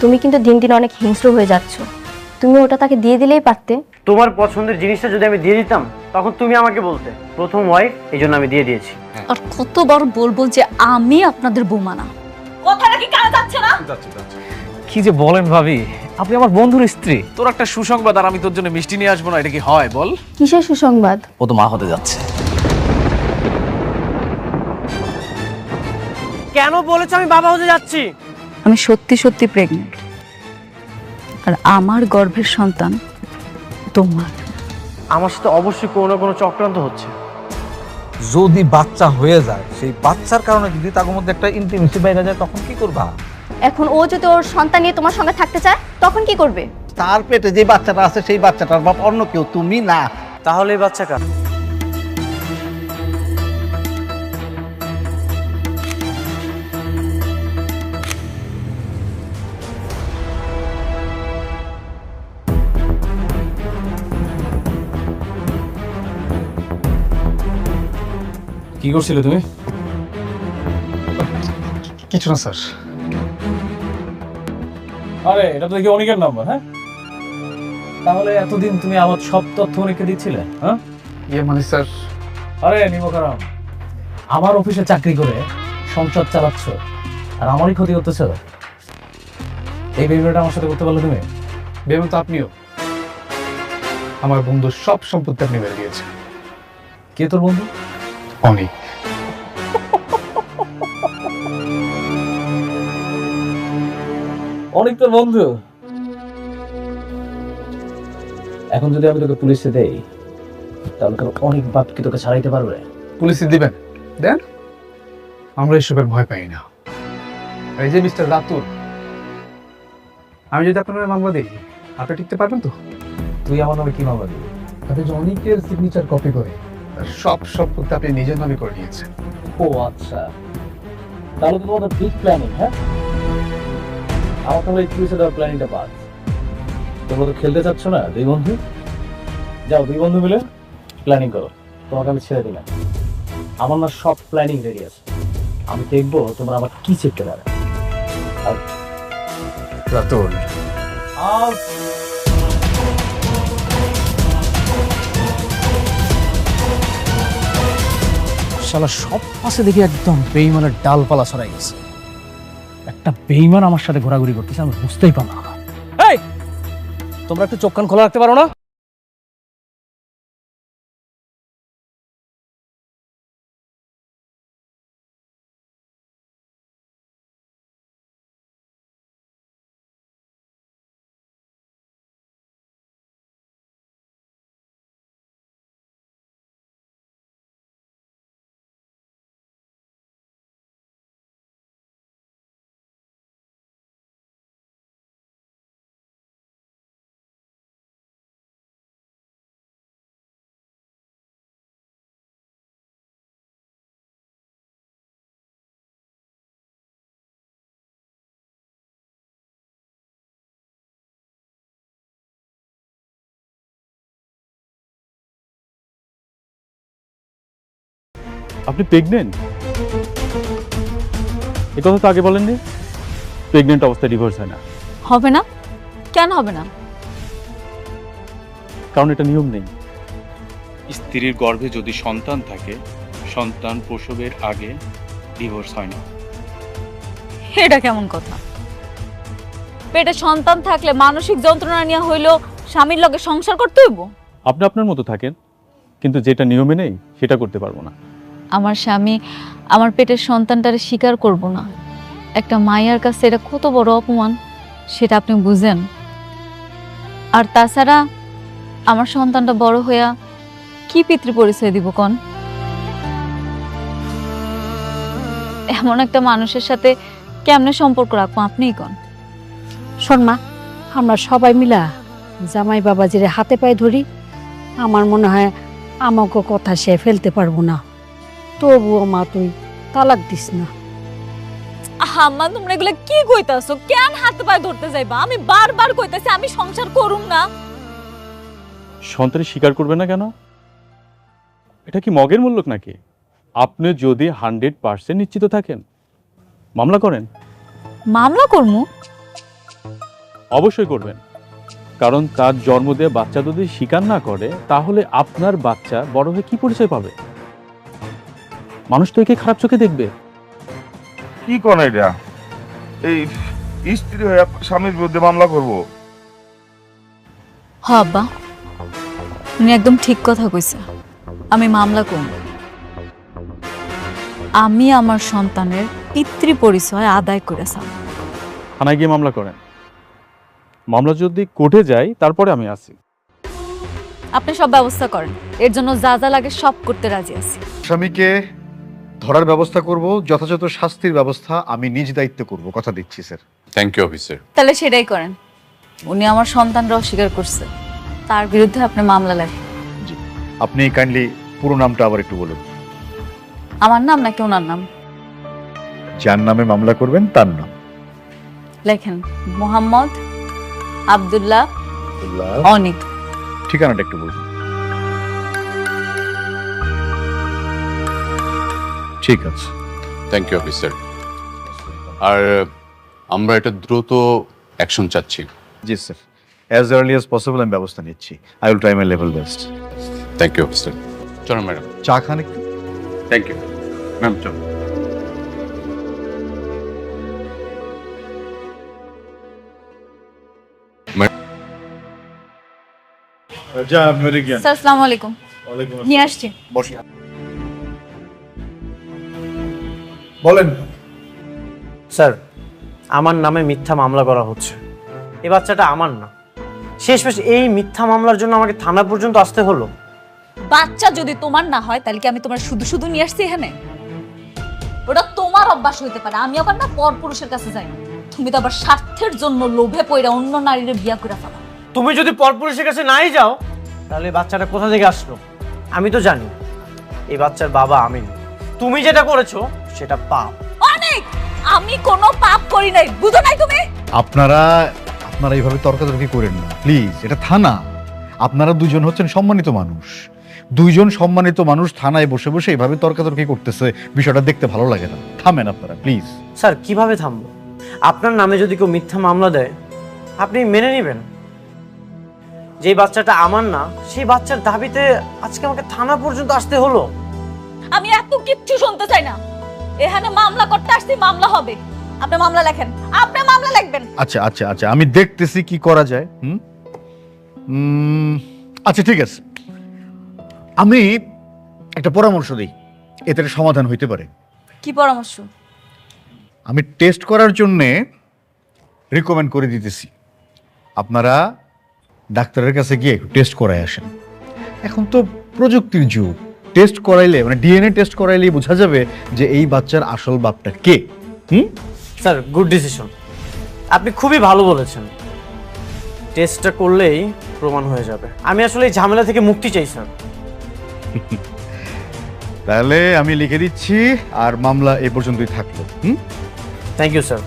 তুমি কিন্তু দিন দিন অনেক হিংস্র হয়ে যাচ্ছ। তুমি ওটা তাকে দিয়ে দিলেই পারতে। তোমার পছন্দের জিনিসটা যদি আমি দিয়ে দিতাম তখন তুমি আমাকে বলতে প্রথম ওয়াইফ, এই জন্য আমি দিয়ে দিয়েছি। আর কতবার বলবো যে আমি আপনাদের বৌমা না? কথাটা কি কানে যাচ্ছে না? কি যে বলেন ভাবি, আপনি আমার বন্ধুর স্ত্রী। তোর একটা সুসংবাদ আর আমি তোর জন্য মিষ্টি নিয়ে আসবো না, এটা কি হয় বল? কিসের সুসংবাদ? ও তো মা হতে যাচ্ছে। কেন বলেছ আমি বাবা হতে যাচ্ছি? আমি সত্যি সত্যি প্রেগনেন্ট, আর আমার গর্ভের সন্তান তোমার। আমার সাথে অবশ্যই কোনো না কোনো চক্রান্ত হচ্ছে। যদি বাচ্চা হয়ে যায়, সেই বাচ্চার কারণে যদি তার মধ্যে একটা ইন্টিমেসি বাইরে যায়, তখন কি করবা? এখন ও যদি ওর সন্তান নিয়ে তোমার সঙ্গে থাকতে চায় তখন কি করবে? তার পেটে যে বাচ্চাটা আছে সেই বাচ্চাটার বাপ অন্য কেউ, তুমি না। তাহলে এই বাচ্চা কার? কি করছিলে তুমি? কিছু না স্যার। আরে এটা তো দেখি অনেকের নাম্বার। হ্যাঁ, তাহলে এতদিন তুমি আমার সব তথ্য অনেককে দিচ্ছিলে? হ্যাঁ, মানে স্যার, আরে নিমকারাম, আমার অফিসে চাকরি করে সংসার চালাচ্ছ আর আমারই ক্ষতি করতেছ। এই বেবিটা আমার সাথে করতে পারলে তুমি? বেমন তো আপনিও। আমার বন্ধুর সব সম্পত্তি আপনি মেরে দিয়েছেন। কে তোর বন্ধু? অনেক। অনেক তোর বন্ধু? এখন যদি আমি তোকে পুলিশে দেই তাহলে তোর অনেক বাপ কি তোকে ছাড়াইতে পারবে? পুলিশে দিবেন দেন, আমরা এসবের ভয় পাই না। আর এই যে মিস্টার রাতুল, আমি যদি আপনার মামলা দিই আপনি টিকতে পারবেন তো? তুই আমার নামে কি মামলা দিবি? আপনি যে অনেকের সিগনেচার কপি করে তার সব সম্পত্তি আপনি নিজের নামে করে নিয়েছেন। ও আচ্ছা, তাহলে তো তোমাদের বিগ প্ল্যানিং। হ্যাঁ, আমার তাহলে এই পুলিশে দেওয়ার প্ল্যানিংটা বাদ। তোমরা তো খেলতে চাচ্ছ না দুই বন্ধু? যাও দুই বন্ধু মিলে প্ল্যানিং করো, তোমাকে আমি ছেড়ে দিলাম। আমার না সব প্ল্যানিং রেডি আছে, আমি দেখবো তোমরা আবার কি চেকতে পারে। রাতুল, শালা সব পাশে দেখি একদম বেইমানের ডালপালা ছড়াই গেছে। একটা বেইমান আমার সাথে ঘোরাঘুরি করতেছে, আমি বুঝতেই পারলাম না। এই, তোমরা একটু চোখ কান খোলা রাখতে পারো না? আপনি প্রেগনেন্ট? এ কথা তো আগে বলেননি। প্রেগনেন্ট অবস্থায় ডিভোর্স হয় না। হবে না? কেন হবে না? কারণ এটা নিয়ম নেই। স্ত্রীর গর্ভে যদি সন্তান থাকে, সন্তান প্রসবের আগে ডিভোর্স হয় না। এটা কেমন কথা? পেটে সন্তান থাকলে মানসিক যন্ত্রণা নিয়ে হইলো স্বামীর লগে সংসার করতে হইব? আপনি আপনার মতো থাকেন, কিন্তু যেটা নিয়মে নেই সেটা করতে পারবো না। আমার স্বামী আমার পেটের সন্তানটারে স্বীকার করব না, একটা মায়ের কাছে এটা কত বড় অপমান সেটা আপনি বুঝেন? আর তাছাড়া আমার সন্তানটা বড় হইয়া কি পিতৃ পরিচয় দিব কন? এমন একটা মানুষের সাথে কেমনে সম্পর্ক রাখবো আপনিই কন? শোন মা, আমরা সবাই মিলা জামাই বাবাজিরে হাতে পায়ে ধরি। আমার মনে হয় আমাকে কথা সে ফেলতে পারবো না। তবুও মা তুই তালাক দিস না। আম্মা, তোমরা এগুলা কি কইতাছো? কেন হাতে পায়ে ধরতে যাইবা? আমি বারবার কইতাছি আমি সংসার করুম না। সন্তানের স্বীকার করবে না কেন? এটা কি মগের মূল্য নাকি? আপনি যদি 100% নিশ্চিত থাকেন মামলা করেন। মামলা করমু? অবশ্যই করবেন, কারণ তার জন্ম দিয়ে বাচ্চা যদি স্বীকার না করে তাহলে আপনার বাচ্চা বড় হয়ে কি পরিচয় পাবে? মানুষ তো একে খারাপ চোখে দেখবে। কি কোন এটা? এই স্ত্রী হয়ে স্বামীর বিরুদ্ধে মামলা করব? হ আব্বা, উনি একদম ঠিক কথা কইছে। আমি মামলা করব। আমি আমার সন্তানের পিতৃ পরিচয় আদায় করেছি। থানায় গিয়ে মামলা করেন। মামলা যদি কোর্টে যায় তারপরে আমি আসি। আপনি সব ব্যবস্থা করেন, এর জন্য যা যা লাগে সব করতে রাজি আছি। স্বামীকে ধরার ব্যবস্থা করব, যথাযথ শাস্তির ব্যবস্থা আমি নিজ দায়িত্বে করব, কথা দিচ্ছি স্যার। Thank you officer. তাহলে সেটাই করেন। উনি আমার সন্তানরা অস্বীকার করছে, তার বিরুদ্ধে আপনি মামলা লেখেন। জি, আপনি কাইন্ডলি পুরো নামটা আবার একটু বলুন। আমার নাম নাকি ওনার নাম? যার নামে মামলা করবেন তার নাম লেখেন, মোহাম্মদ আব্দুল্লাহ অনিক। ঠিকানাটা একটু বলুন। ঠিক আছে। Thank you officer. আর আমরা এটা দ্রুত অ্যাকশন চাচ্ছি। জি sir, as early as possible আমি ব্যবস্থা নিচ্ছি। I will try my level best. Thank you officer. চলো ম্যাডাম। চা খান একটু। Thank you ma'am. চলো। যা মেরে জ্ঞান। স্যার আসসালামু আলাইকুম। নিয়ে আসছি। বসে বলেন। স্যার, আমার নামে মিথ্যা মামলা করা হচ্ছে। এই বাচ্চাটা আমার না। শেষমেশ এই মিথ্যা মামলার জন্য আমাকে থানা পর্যন্ত আসতে হলো। বাচ্চা যদি তোমার না হয় তাহলে কি আমি তোমার শুধু শুধু নিয়ে আসছি এখানে? ওটা তোমার অভ্যাস হইতে পারে, আমি আবার না পর পুরুষের কাছে যাই না। তুমি তো আবার স্বার্থের জন্য লোভে পড়ে অন্য নারীর বিয়া করে ফেলা। তুমি যদি পরপুরুষের কাছে নাই যাও তাহলে বাচ্চাটা কোথা থেকে আসলো? আমি তো জানি এই বাচ্চার বাবা আমি না। তুমি যেটা করেছো সেটা পাপ। অনেক, আমি কোনো পাপ করি নাই, বুঝো নাই তুমি? আপনারা এইভাবে তর্কাতর্কি করেন না প্লিজ, এটা থানা। আপনারা দুজন হচ্ছেন সম্মানিত মানুষ, দুইজন সম্মানিত মানুষ থানায় বসে বসে এইভাবে তর্কাতর্কি করতেছে, বিষয়টা দেখতে ভালো লাগে না। থামেন আপনারা প্লিজ। স্যার, কিভাবে থামবো? আপনার নামে যদি কেউ মিথ্যা মামলা দেয় আপনি মেনে নেবেন? যে বাচ্চাটা আমার না সেই বাচ্চার দাবিতে আজকে আমাকে থানা পর্যন্ত আসতে হলো। আমি এত কিচ্ছু শুনতে চাই না। এখানে মামলা করতে আসছি, মামলা হবে। আপনি মামলা লেখেন, আপনি মামলা লিখবেন। আচ্ছা আচ্ছা আচ্ছা, আমি দেখতেছি কি করা যায়। আচ্ছা ঠিক আছে, আমি একটা পরামর্শ দিই, এতে একটা সমাধান হইতে পারে। কি পরামর্শ? আমি টেস্ট করার জন্যে রিকমেন্ড করে দিতেছি, আপনারা ডাক্তারের কাছে গিয়ে একটু টেস্ট করাই আসেন। এখন তো প্রযুক্তির যুগ, টেস্ট করাইলে মানে ডিএনএ টেস্ট করাইলেই বোঝা যাবে যে এই বাচ্চার আসল বাপটা কে। Sir, good decision. আপনি খুবই ভালো বলেছেন। টেস্টটা করলেই প্রমাণ হয়ে যাবে। আমি আসলে এই ঝামেলা থেকে মুক্তি চাই স্যার। তাহলে আমি লিখে দিচ্ছি, আর মামলা এই পর্যন্তই থাকলো। থ্যাংক ইউ স্যার,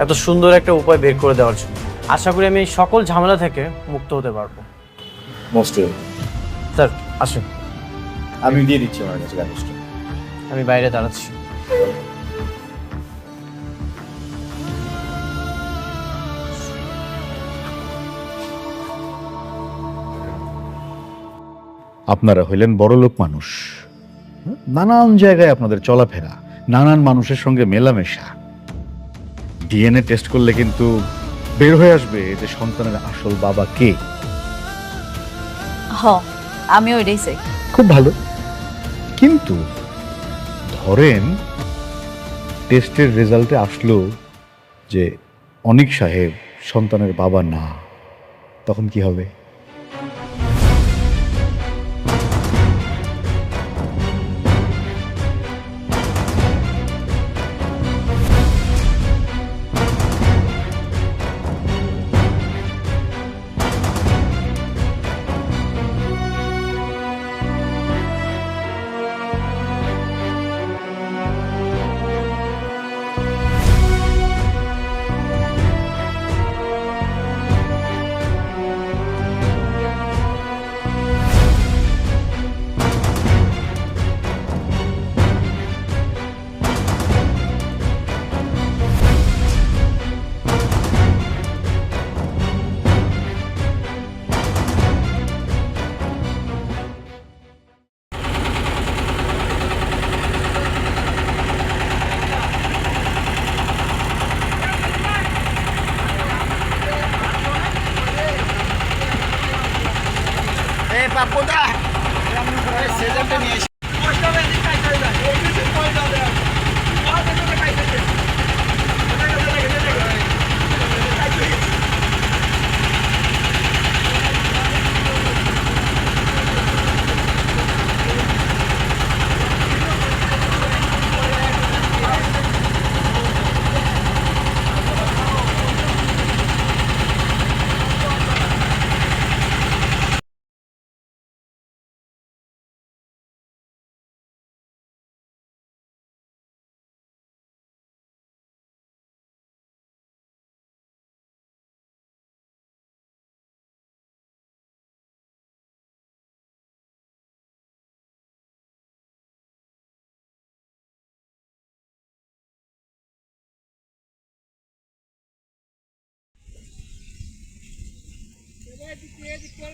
এত সুন্দর একটা উপায় বের করে দেওয়ার জন্য। আশা করি আমি এই সকল ঝামেলা থেকে মুক্ত হতে পারবো। মোস্ট স্যার আসুন, আমি দিয়ে দিচ্ছি আমার কাছে কাগজটা। আমি বাইরে দাঁড়াচ্ছি। আপনারা হইলেন বড়লোক মানুষ, নানান জায়গায় আপনাদের চলাফেরা, নানান মানুষের সঙ্গে মেলামেশা। ডিএনএ টেস্ট করলে কিন্তু বের হয়ে আসবে যে সন্তানের আসল বাবা কে। আমি ওইটাই চাই। খুব ভালো, কিন্তু ধরেন টেস্টের রেজাল্টে আসলো যে অনিক সাহেব সন্তানের বাবা না, তখন কি হবে?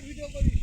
ভিডিও করি